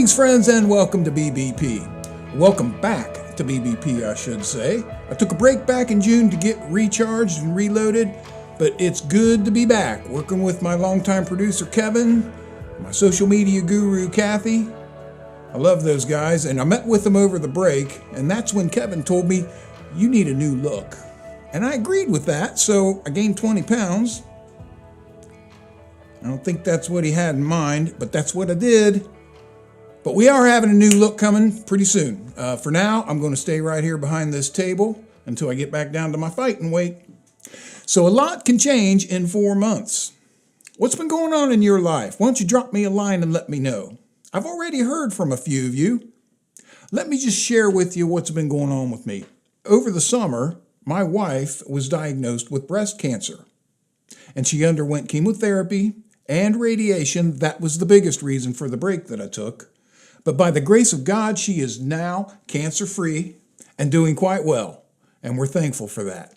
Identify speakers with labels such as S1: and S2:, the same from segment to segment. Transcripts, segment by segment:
S1: Greetings, friends, and welcome to BBP. Welcome back to BBP, I should say. I took a break back in June to get recharged and reloaded, but it's good to be back, working with my longtime producer, Kevin, my social media guru, Kathy. I love those guys, and I met with them over the break, and that's when Kevin told me, you need a new look. And I agreed with that, so I gained 20 pounds. I don't think that's what he had in mind, but that's what I did. But we are having a new look coming pretty soon. For now, I'm going to stay right here behind this table until I get back down to my fighting weight. So a lot can change in 4 months. What's been going on in your life? Why don't you drop me a line and let me know? I've already heard from a few of you. Let me just share with you what's been going on with me. Over the summer, my wife was diagnosed with breast cancer, and she underwent chemotherapy and radiation. That was the biggest reason for the break that I took. But by the grace of God, she is now cancer-free and doing quite well, and we're thankful for that.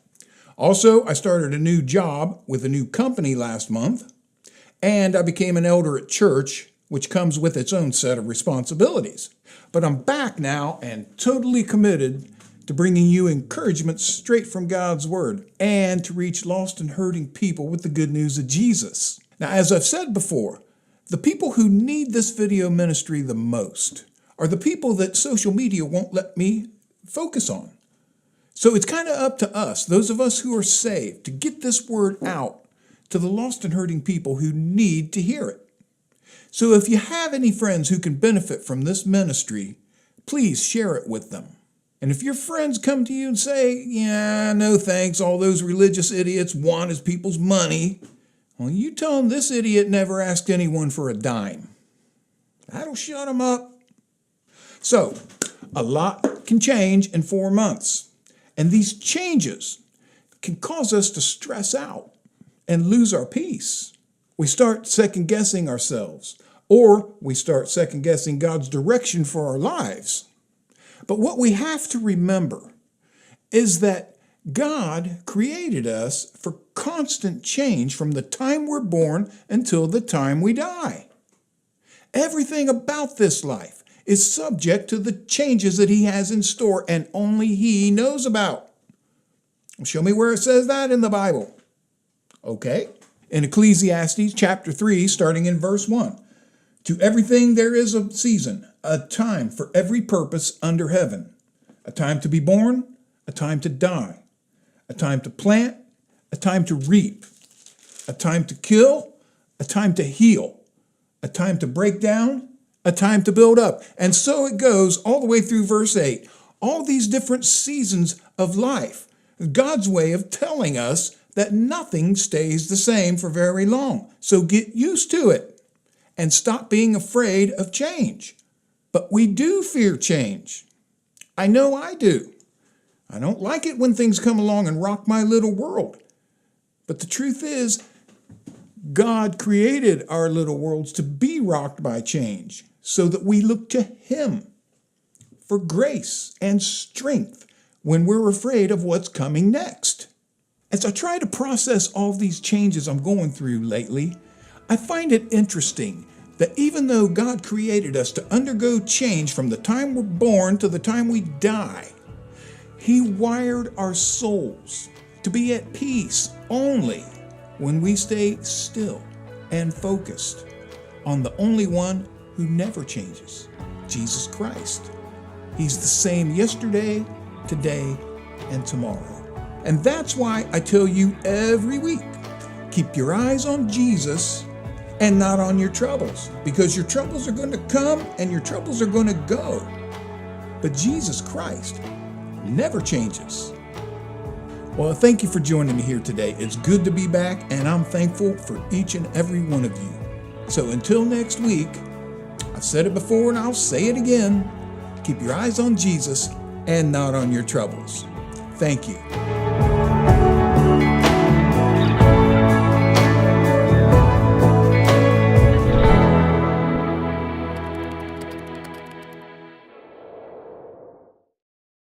S1: Also, I started a new job with a new company last month, and I became an elder at church, which comes with its own set of responsibilities. But I'm back now and totally committed to bringing you encouragement straight from God's Word and to reach lost and hurting people with the good news of Jesus. Now, as I've said before, the people who need this video ministry the most are the people that social media won't let me focus on. So it's kind of up to us, those of us who are saved, to get this word out to the lost and hurting people who need to hear it. So if you have any friends who can benefit from this ministry, please share it with them. And if your friends come to you and say, yeah, no thanks, all those religious idiots want is people's money, well, you tell them this idiot never asked anyone for a dime. That'll shut them up. So, a lot can change in 4 months. And these changes can cause us to stress out and lose our peace. We start second-guessing ourselves, or we start second-guessing God's direction for our lives. But what we have to remember is that God created us for constant change from the time we're born until the time we die. Everything about this life is subject to the changes that He has in store and only He knows about. Show me where it says that in the Bible. Okay. In Ecclesiastes chapter 3, starting in verse 1. To everything there is a season, a time for every purpose under heaven. A time to be born, a time to die. A time to plant, a time to reap, a time to kill, a time to heal, a time to break down, a time to build up. And so it goes all the way through verse 8. All these different seasons of life. God's way of telling us that nothing stays the same for very long. So get used to it and stop being afraid of change. But we do fear change. I know I do. I don't like it when things come along and rock my little world. But the truth is, God created our little worlds to be rocked by change so that we look to Him for grace and strength when we're afraid of what's coming next. As I try to process all these changes I'm going through lately, I find it interesting that even though God created us to undergo change from the time we're born to the time we die, He wired our souls to be at peace only when we stay still and focused on the only one who never changes, Jesus Christ. He's the same yesterday, today, and tomorrow. And that's why I tell you every week, keep your eyes on Jesus and not on your troubles, because your troubles are going to come and your troubles are going to go. But Jesus Christ never changes. Well, thank you for joining me here today. It's good to be back, and I'm thankful for each and every one of you. So until next week, I've said it before and I'll say it again. Keep your eyes on Jesus and not on your troubles. Thank you.